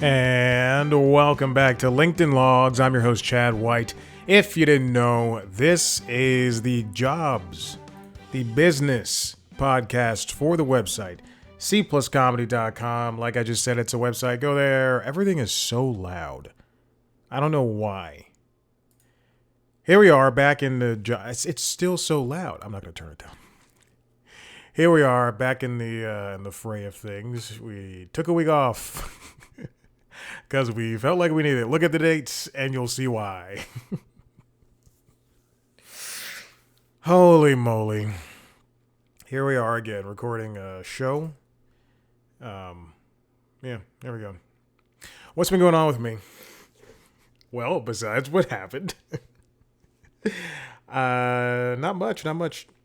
And welcome back to LinkedIn Logs. I'm your host, Chad White. If you didn't know, this is the jobs, the business podcast for the website, cpluscomedy.com. Like I just said, it's a website. Go there. Everything is so loud. I don't know why. Here we are back in the job. It's still so loud. I'm not going to turn it down. Here we are back in the fray of things. We took a week off. Because we felt like we needed it. Look at the dates and you'll see why. Holy moly. Here we are again, recording a show. Yeah, there we go. What's been going on with me? Well, besides what happened. Not much.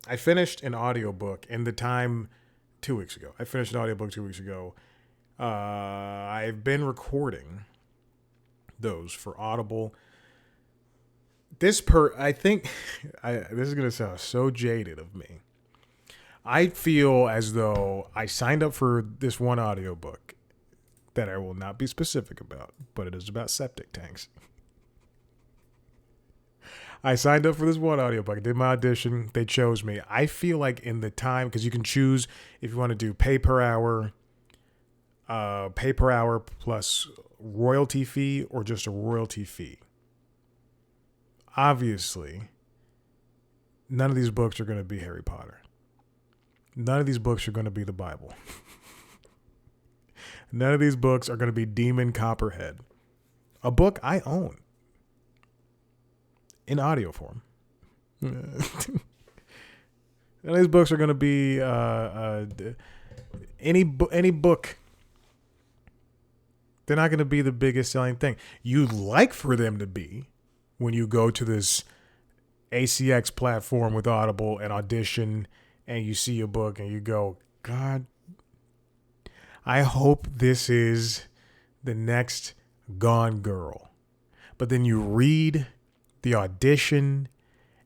I finished an audiobook in the time 2 weeks ago. I've been recording those for Audible. I think this is going to sound so jaded of me. I feel as though I signed up for this one audiobook that I will not be specific about, but it is about septic tanks. I signed up for this one audiobook. I did my audition. They chose me. I feel like in the time, because you can choose if you want to do pay per hour plus royalty fee or just a royalty fee. Obviously, none of these books are going to be Harry Potter. None of these books are going to be the Bible. None of these books are going to be Demon Copperhead, a book I own in audio form. None of these books are going to be any book. They're not going to be the biggest selling thing. You'd like for them to be when you go to this ACX platform with Audible and audition and you see a book and you go, God, I hope this is the next Gone Girl. But then you read the audition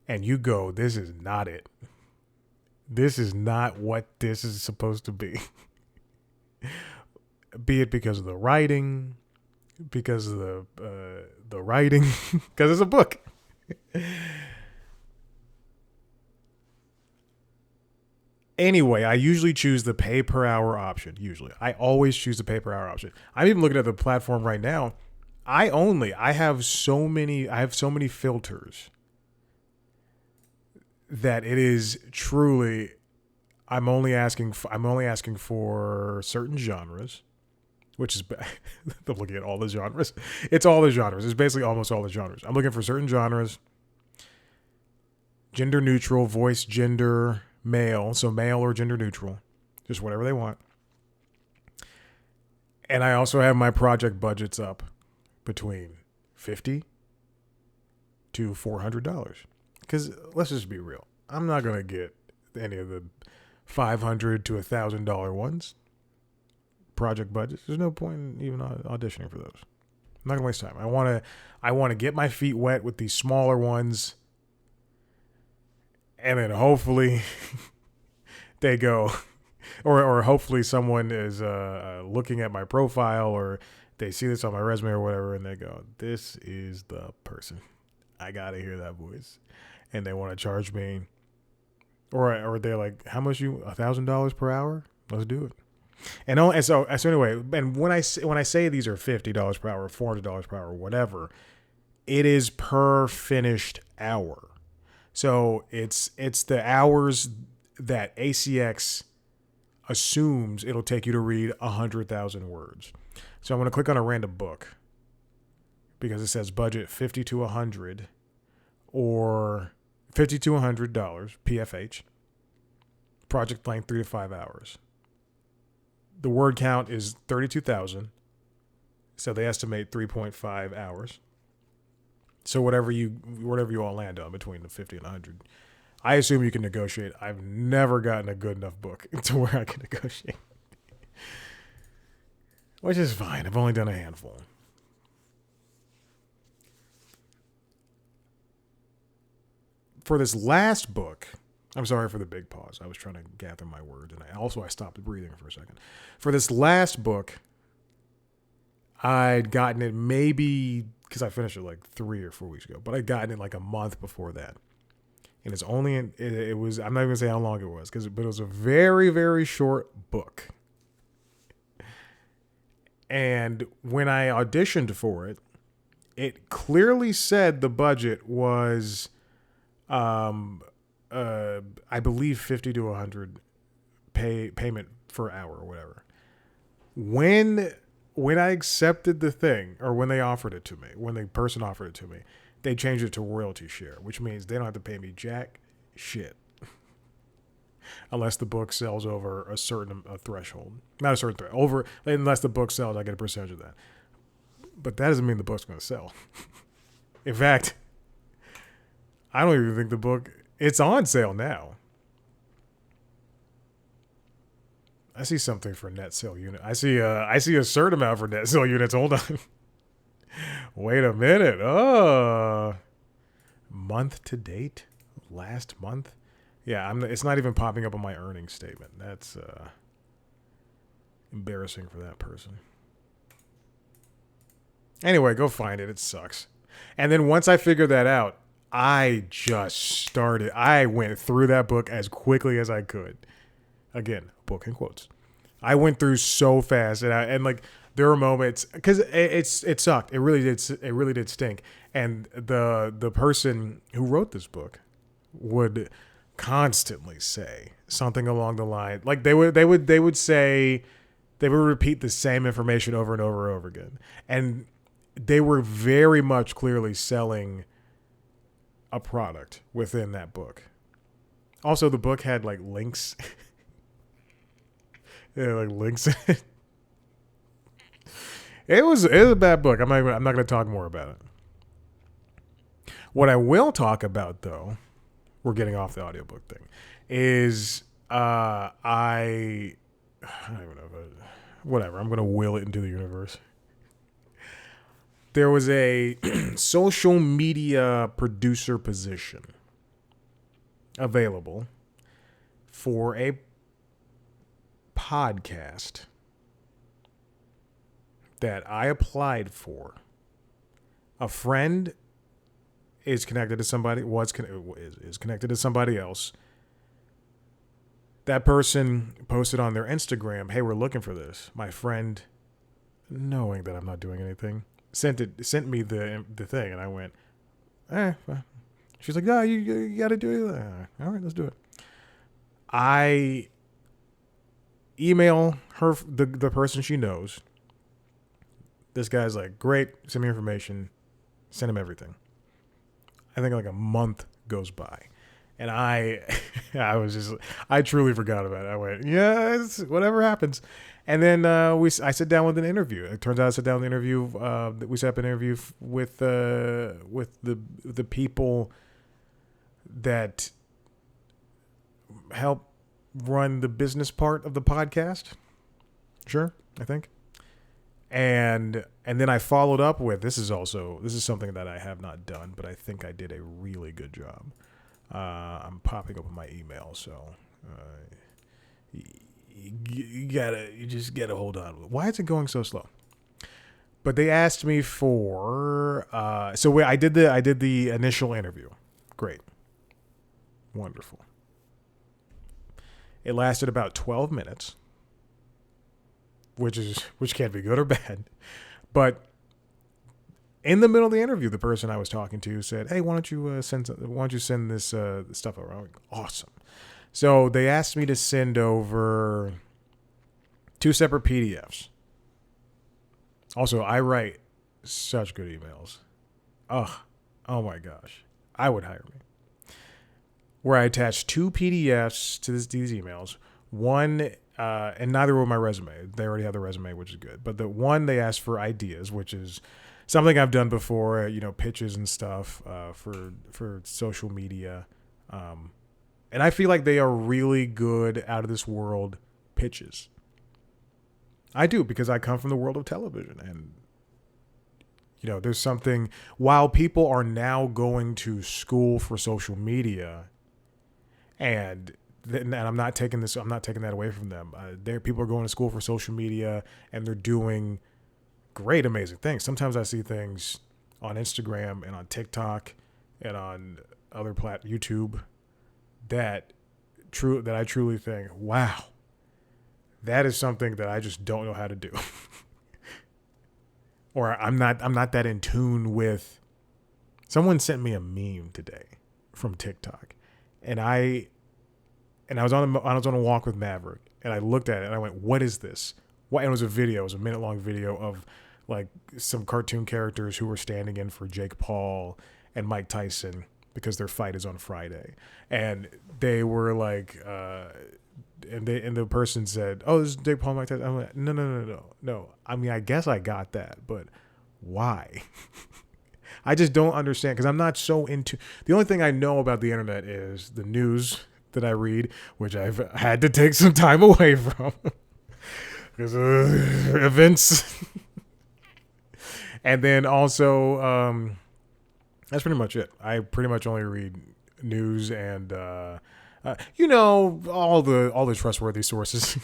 and you go, this is not it. This is not what this is supposed to be. Be it because of the writing, because of the writing, because it's a book. Anyway, I usually choose the pay per hour option. I always choose the pay per hour option. I'm even looking at the platform right now. I have so many filters that it is truly, I'm only asking for certain genres. Which is, I'm looking at all the genres. It's all the genres. It's basically almost all the genres. I'm looking for certain genres. Gender neutral, voice, gender, male. So male or gender neutral. Just whatever they want. And I also have my project budgets up between $50 to $400. Because let's just be real. I'm not going to get any of the $500 to $1,000 ones. Project budgets. There's no point in even auditioning for those. I'm not gonna waste time. I want to get my feet wet with these smaller ones, and then hopefully they go, or hopefully someone is looking at my profile, or they see this on my resume or whatever, and they go, "This is the person. I gotta hear that voice," and they want to charge me, or they're like, "How much $1,000 per hour? Let's do it." So anyway, and when I say these are $50 per hour, $400 per hour, whatever, it is per finished hour. So it's the hours that ACX assumes it'll take you to read 100,000 words. So I'm going to click on a random book because it says budget 50 to 100 or $50 to $100 PFH. Project length 3 to 5 hours. The word count is 32,000. So they estimate 3.5 hours. So whatever you all land on between the 50 and 100. I assume you can negotiate. I've never gotten a good enough book to where I can negotiate. Which is fine. I've only done a handful. For this last book, I'm sorry for the big pause. I was trying to gather my words, and I stopped breathing for a second. For this last book, I'd gotten it maybe because I finished it like 3 or 4 weeks ago, but I'd gotten it like a month before that. And it's only it was, I'm not even gonna say how long it was, but it was a very, very short book. And when I auditioned for it, it clearly said the budget was, I believe 50 to 100 payment per hour or whatever. When I accepted the thing, or when they offered it to me, when the person offered it to me, they changed it to royalty share, which means they don't have to pay me jack shit unless the book sells over a certain threshold. Not a certain threshold. Unless the book sells, I get a percentage of that. But that doesn't mean the book's going to sell. In fact, I don't even think the book, it's on sale now. I see something for net sale unit. I see a certain amount for net sale units. Hold on. Wait a minute. Month to date? Last month? Yeah, it's not even popping up on my earnings statement. That's embarrassing for that person. Anyway, go find it. It sucks. And then once I figured that out, I went through that book as quickly as I could. Again, book in quotes. I went through so fast, and like there were moments because it sucked. It really did stink. And the person who wrote this book would constantly say something along the line, like they would repeat the same information over and over and over again, and they were very much clearly selling a product within that book. Also, the book had like links. Yeah, like links. It was a bad book. I'm not going to talk more about it. What I will talk about, though, we're getting off the audiobook thing, is I don't even know, but whatever. I'm going to will it into the universe. There was a social media producer position available for a podcast that I applied for. A friend is connected to somebody, is connected to somebody else. That person posted on their Instagram, "Hey, we're looking for this." My friend, knowing that I'm not doing anything, sent me the thing, and I went, well. She's like, "No, you got to do it." All right, let's do it. I email her, the person she knows. This guy's like, "Great, send me information." Send him everything. I think like a month goes by, and I truly forgot about it. I went, "Yeah, it's whatever happens." And then I sit down with an interview. It turns out I sit down with an interview. We set up an interview with the people that help run the business part of the podcast. Sure, I think. And then I followed up with, this is something that I have not done, but I think I did a really good job. I'm popping up in my email, so you just gotta hold on. Why is it going so slow? But they asked me for I did the initial interview. Great. Wonderful. It lasted about 12 minutes. Which can't be good or bad. But in the middle of the interview, the person I was talking to said, "Hey, why don't you send this stuff over?" I'm like, awesome. So they asked me to send over 2 separate PDFs. Also, I write such good emails. Oh my gosh. I would hire me. Where I attached 2 PDFs to these emails. One, and neither were my resume. They already have the resume, which is good. But the one, they asked for ideas, which is something I've done before, pitches and stuff for social media. And I feel like they are really good, out of this world pitches. I do, because I come from the world of television. And, there's something, while people are now going to school for social media, and I'm not taking that away from them. People are going to school for social media, and they're doing great, amazing things. Sometimes I see things on Instagram and on TikTok and on other YouTube that I truly think, wow, that is something that I just don't know how to do. Or I'm not that in tune with. Someone sent me a meme today from TikTok, and I was on a walk with Maverick, and I looked at it and I went, "What is this?" What? And it was a video. It was a minute-long video of like some cartoon characters who were standing in for Jake Paul and Mike Tyson because their fight is on Friday, and they were like, and the person said, "Oh, this is Jake Paul, Mike Tyson." I'm like, no. I mean, I guess I got that, but why? I just don't understand because I'm not so into. The only thing I know about the internet is the news that I read, which I've had to take some time away from because events. And then also, that's pretty much it. I pretty much only read news and all the trustworthy sources.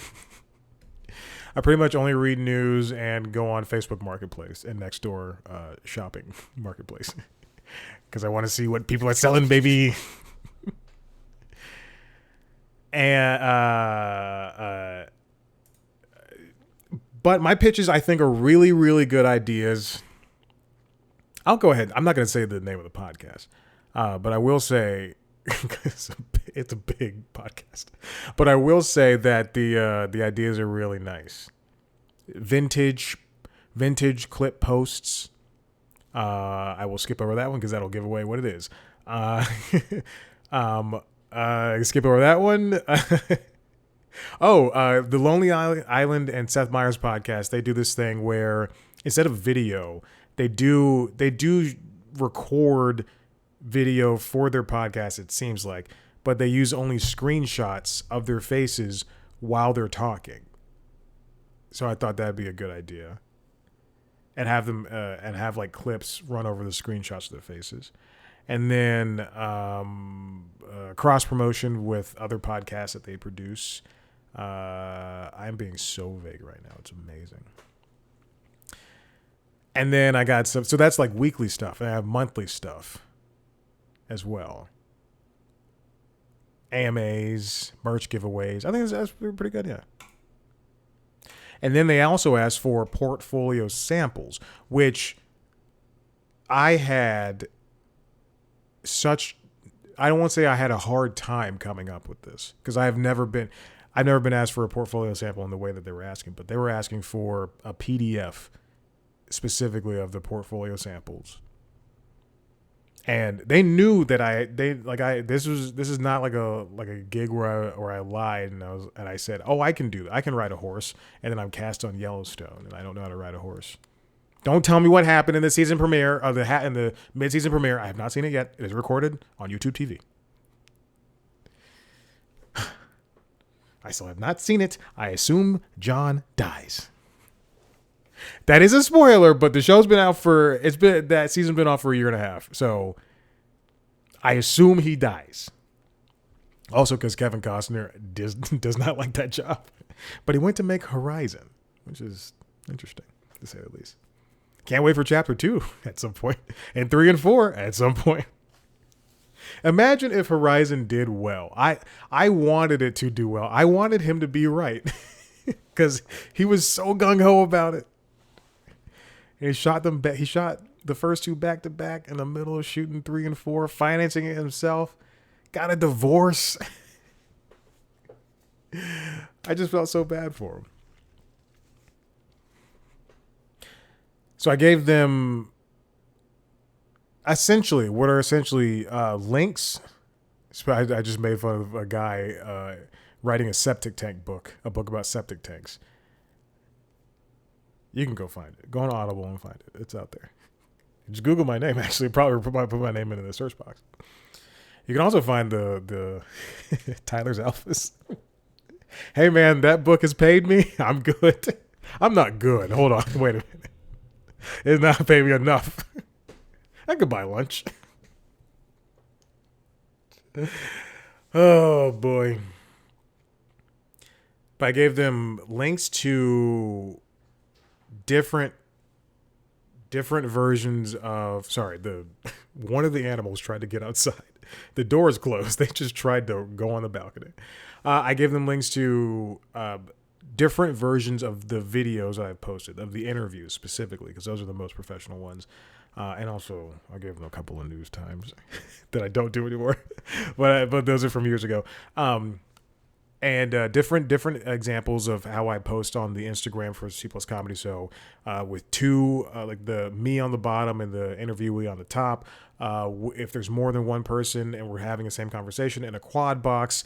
I pretty much only read news and go on Facebook Marketplace and Nextdoor shopping marketplace because I want to see what people are selling, baby. And but my pitches, I think, are really, really good ideas. I'll go ahead. I'm not going to say the name of the podcast, but I will say it's a big podcast. But I will say that the ideas are really nice. Vintage clip posts. I will skip over that one because that'll give away what it is. Skip over that one. The Lonely Island and Seth Meyers podcast. They do this thing where instead of video, they do record video for their podcast, it seems like, but they use only screenshots of their faces while they're talking. So I thought that'd be a good idea, and have them and have like clips run over the screenshots of their faces, and then cross promotion with other podcasts that they produce. I'm being so vague right now; it's amazing. And then I got some, so that's like weekly stuff, and I have monthly stuff as well. AMAs, merch giveaways. I think that's pretty good, yeah. And then they also asked for portfolio samples, which I had I don't want to say I had a hard time coming up with this because I've never been asked for a portfolio sample in the way that they were asking, but they were asking for a PDF specifically of the portfolio samples. And they knew that this is not like a gig where I lied and I said, "Oh, I can ride a horse," and then I'm cast on Yellowstone and I don't know how to ride a horse. Don't tell me what happened in the season premiere of in the mid-season premiere. I have not seen it yet. It is recorded on YouTube TV. I still have not seen it. I assume John dies. That is a spoiler, but the show's been out that season's been off for a year and a half. So I assume he dies. Also because Kevin Costner does not like that job. But he went to make Horizon, which is interesting, to say the least. Can't wait for chapter 2 at some point. And 3 and 4 at some point. Imagine if Horizon did well. I wanted it to do well. I wanted him to be right. Because he was so gung-ho about it. He shot the first 2 back to back in the middle of shooting 3 and 4, financing it himself. Got a divorce. I just felt so bad for him. So I gave them essentially links. I just made fun of a guy writing a septic tank book, a book about septic tanks. You can go find it. Go on Audible and find it. It's out there. Just Google my name. Actually, probably put my name into the search box. You can also find the Tyler's Alphas. Hey man, that book has paid me. I'm good. I'm not good. Hold on. Wait a minute. It's not paying me enough. I could buy lunch. Oh boy. But I gave them links to different different versions of, sorry, the one of the animals tried to get outside. The door is closed. They just tried to go on the balcony. I gave them links to different versions of the videos I've posted, of the interviews specifically, because those are the most professional ones. And also, I gave them a couple of news times that I don't do anymore, but those are from years ago. And different examples of how I post on the Instagram for C Plus Comedy. So with two, like the me on the bottom and the interviewee on the top. If there's more than one person and we're having the same conversation, in a quad box,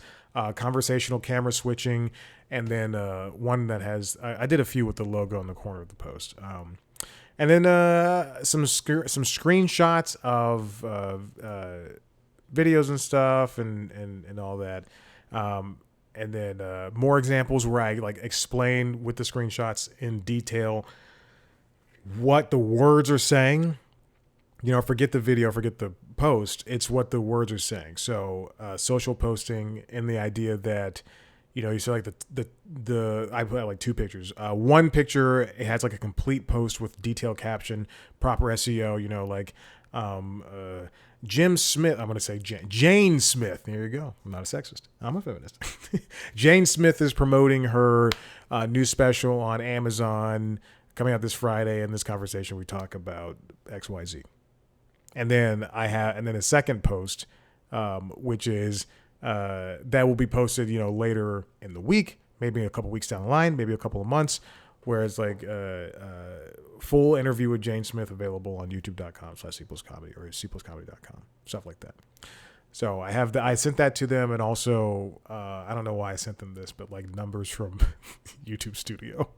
conversational camera switching, and then one that has, I did a few with the logo in the corner of the post. And then some screenshots of videos and stuff and all that. And then more examples where I like explain with the screenshots in detail what the words are saying. You know, forget the video, forget the post. It's what the words are saying. So social posting, and the idea that, you know, you see like the I put out like two pictures. One picture, it has like a complete post with detailed caption, proper SEO. You know, like Jim Smith. I'm going to say Jane Smith. There you go. I'm not a sexist. I'm a feminist. Jane Smith is promoting her new special on Amazon coming out this Friday. In this conversation, we talk about XYZ. And then a second post, which is that will be posted, you know, later in the week, maybe a couple weeks down the line, maybe a couple of months, where it's like full interview with Jane Smith available on youtube.com/cpluscomedy or cpluscomedy.com, stuff like that. So I sent that to them, and also I don't know why I sent them this, but like numbers from YouTube Studio,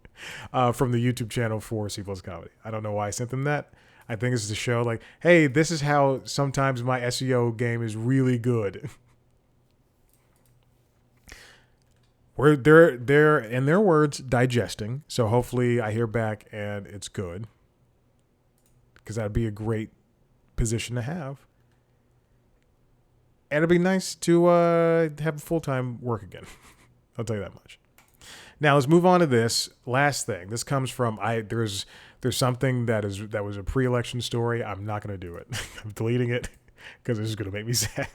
from the YouTube channel for C Plus Comedy. I don't know why I sent them that. I think this is to show like, hey, this is how sometimes my SEO game is really good. Where they're in their words digesting. So hopefully I hear back and it's good, because that'd be a great position to have. And it'd be nice to have full-time work again. I'll tell you that much. Now let's move on to this last thing. This comes from there's something that was a pre-election story. I'm not going to do it. I'm deleting it because this is going to make me sad.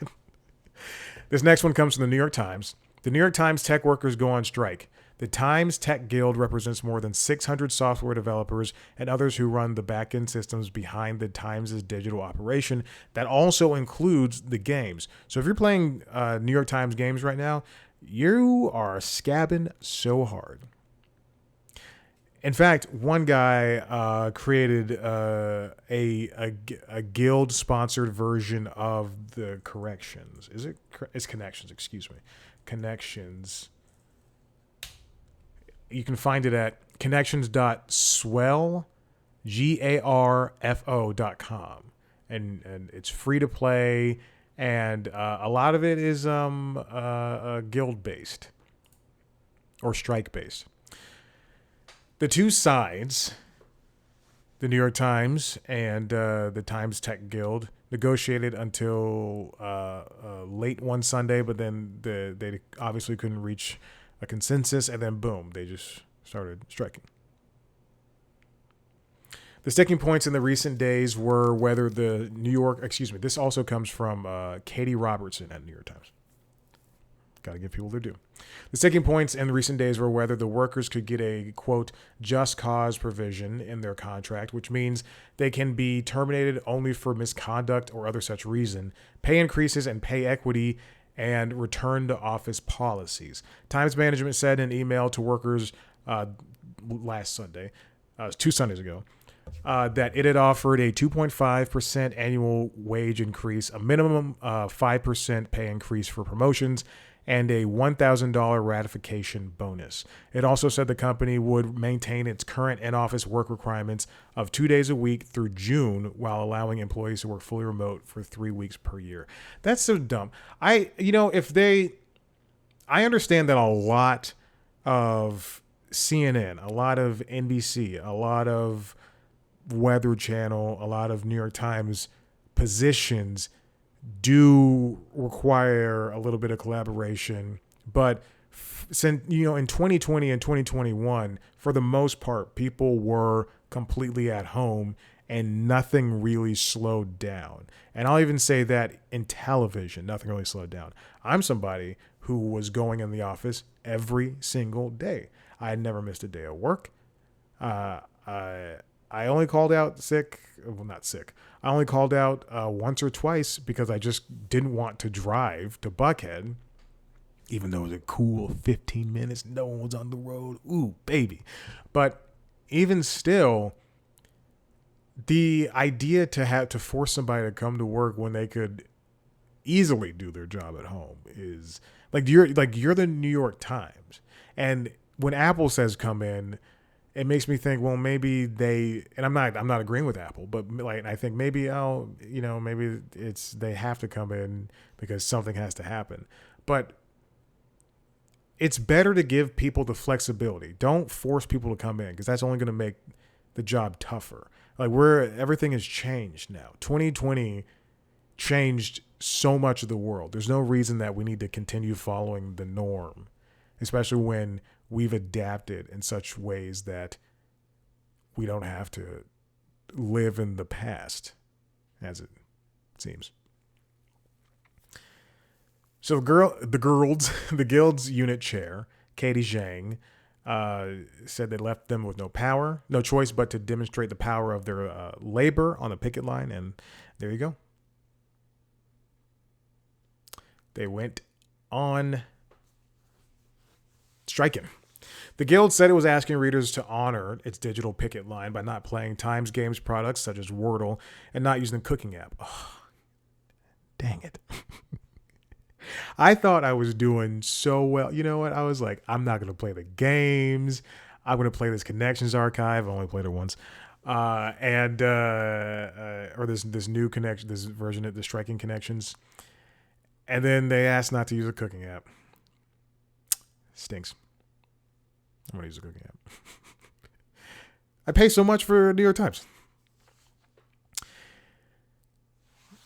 This next one comes from the New York Times. The New York Times tech workers go on strike. The Times Tech Guild represents more than 600 software developers and others who run the back-end systems behind the Times' digital operation. That also includes the games. So if you're playing New York Times games right now, you are scabbing so hard. In fact, one guy created a guild-sponsored version of the Corrections. It's Connections, excuse me. Connections. You can find it at connections.swell.com. And it's free to play, and a lot of it is guild-based or strike-based. The two sides, the New York Times and the Times Tech Guild, negotiated until late one Sunday, but then they obviously couldn't reach a consensus, and then boom, they just started striking. The sticking points in the recent days were whether the this also comes from Katie Robertson at New York Times. Got to give people their due. The sticking points in recent days were whether the workers could get a, quote, just cause provision in their contract, which means they can be terminated only for misconduct or other such reason, pay increases and pay equity, and return to office policies. Times management said in an email to workers last Sunday, 2 Sundays ago, that it had offered a 2.5% annual wage increase, a minimum 5% pay increase for promotions, and a $1,000 ratification bonus. It also said the company would maintain its current in-office work requirements of 2 days a week through June, while allowing employees to work fully remote for 3 weeks per year. That's so dumb. I understand that a lot of CNN, a lot of NBC, a lot of Weather Channel, a lot of New York Times positions do require a little bit of collaboration, but since in 2020 and 2021, for the most part, people were completely at home and nothing really slowed down. And I'll even say that in television, nothing really slowed down. I'm somebody who was going in the office every single day. I had never missed a day of work. Uh, I only called out sick. Well, not sick. I only called out once or twice because I just didn't want to drive to Buckhead, even though it was a cool 15 minutes. No one was on the road. Ooh, baby. But even still, the idea to have to force somebody to come to work when they could easily do their job at home is you're the New York Times. And when Apple says come in, it makes me think, well, maybe they, and I'm not agreeing with Apple, but like, I think maybe, maybe it's, they have to come in because something has to happen. But it's better to give people the flexibility. Don't force people to come in because that's only going to make the job tougher. Like everything has changed now. 2020 changed so much of the world. There's no reason that we need to continue following the norm, especially when we've adapted in such ways that we don't have to live in the past, as it seems. So the guild's unit chair, Katie Zhang, said they left them with no choice but to demonstrate the power of their labor on the picket line, and there you go. They went on striking. The Guild said it was asking readers to honor its digital picket line by not playing Times Games products such as Wordle and not using the cooking app. Oh, dang it. I thought I was doing so well. You know what? I was like, I'm not going to play the games. I'm going to play this Connections archive. I only played it once. Or this new connection, this version of the Striking Connections. And then they asked not to use a cooking app. Stinks. I'm going to use a cooking app. I pay so much for New York Times.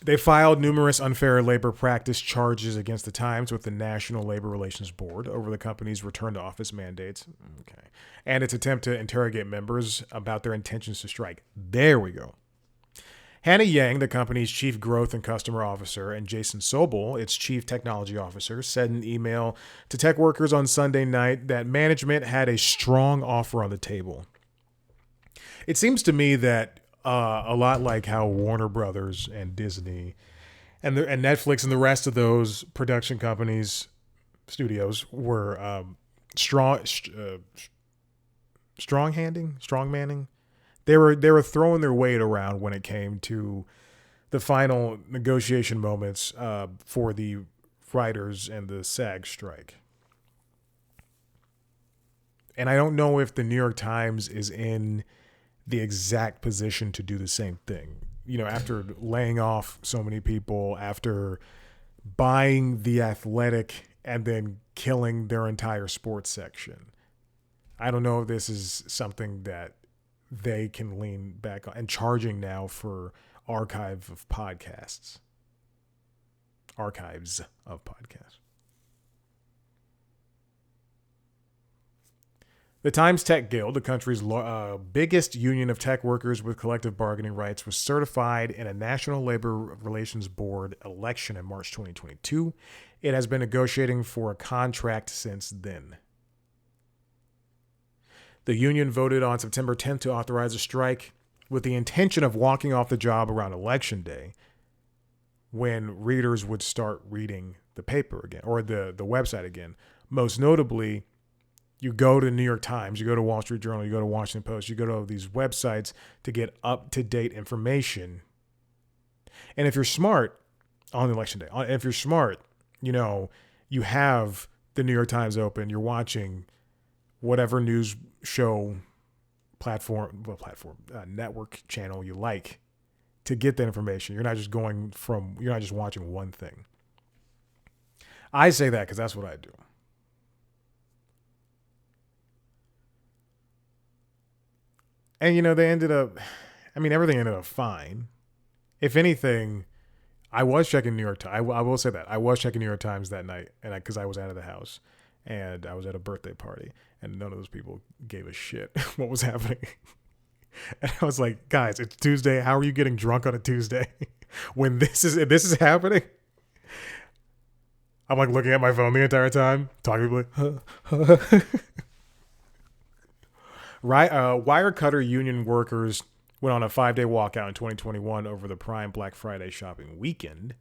They filed numerous unfair labor practice charges against the Times with the National Labor Relations Board over the company's return to office mandates. Okay. And its attempt to interrogate members about their intentions to strike. There we go. Hannah Yang, the company's chief growth and customer officer, and Jason Sobel, its chief technology officer, said in an email to tech workers on Sunday night that management had a strong offer on the table. It seems to me that a lot like how Warner Brothers and Disney and Netflix and the rest of those production companies, studios were strong-manning. They were throwing their weight around when it came to the final negotiation moments for the writers and the SAG strike. And I don't know if the New York Times is in the exact position to do the same thing. You know, after laying off so many people, after buying The Athletic and then killing their entire sports section. I don't know if this is something that they can lean back on, and charging now for archives of podcasts. The Times Tech Guild, the country's biggest union of tech workers with collective bargaining rights, was certified in a National Labor Relations Board election in March 2022. It has been negotiating for a contract since then. The union voted on September 10th to authorize a strike with the intention of walking off the job around Election Day, when readers would start reading the paper again, or the website again. Most notably, you go to New York Times, you go to Wall Street Journal, you go to Washington Post, you go to these websites to get up-to-date information. And if you're smart on Election Day, if you're smart, you have the New York Times open, you're watching whatever news show network channel you like to get that information. You're not just watching one thing. I say that because that's what I do. And, everything ended up fine. If anything, I was checking New York Times. I will say that. I was checking New York Times that night because I was out of the house and I was at a birthday party and none of those people gave a shit what was happening. And I was like, guys, it's Tuesday. How are you getting drunk on a Tuesday when this is happening? I'm like looking at my phone the entire time, talking like, right. Wirecutter union workers went on a 5-day walkout in 2021 over the prime Black Friday shopping weekend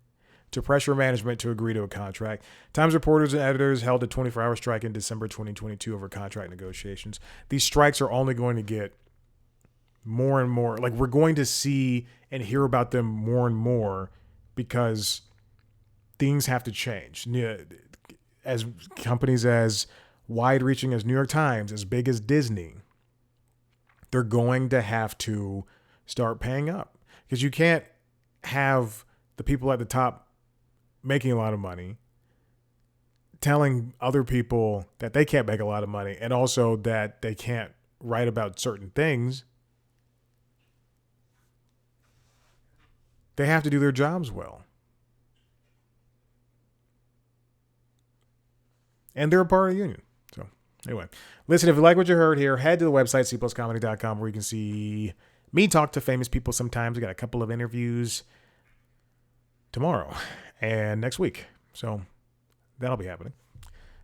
to pressure management to agree to a contract. Times reporters and editors held a 24-hour strike in December 2022 over contract negotiations. These strikes are only going to get more and more. Like, we're going to see and hear about them more and more because things have to change. As companies as wide-reaching as New York Times, as big as Disney, they're going to have to start paying up because you can't have the people at the top making a lot of money telling other people that they can't make a lot of money and also that they can't write about certain things. They have to do their jobs well. And they're a part of the union. So anyway, listen, if you like what you heard here, head to the website, cpluscomedy.com, where you can see me talk to famous people sometimes. We got a couple of interviews tomorrow and next week. So that'll be happening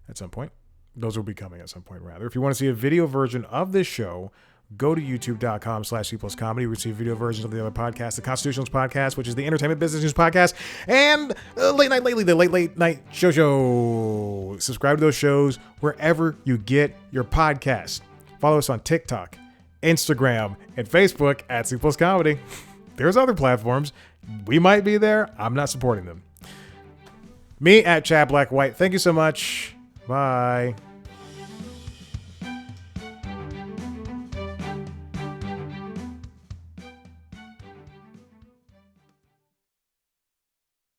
at some point. Those will be coming at some point, rather. If you want to see a video version of this show, go to youtube.com/cpluscomedy. We see video versions of the other podcasts, the Constitutionalist Podcast, which is the entertainment business news podcast, and Late Night Lately, the late night show. Subscribe to those shows wherever you get your podcasts. Follow us on TikTok, Instagram, and Facebook at cpluscomedy. There's other platforms. We might be there. I'm not supporting them. Me at Chad Black White. Thank you so much. Bye.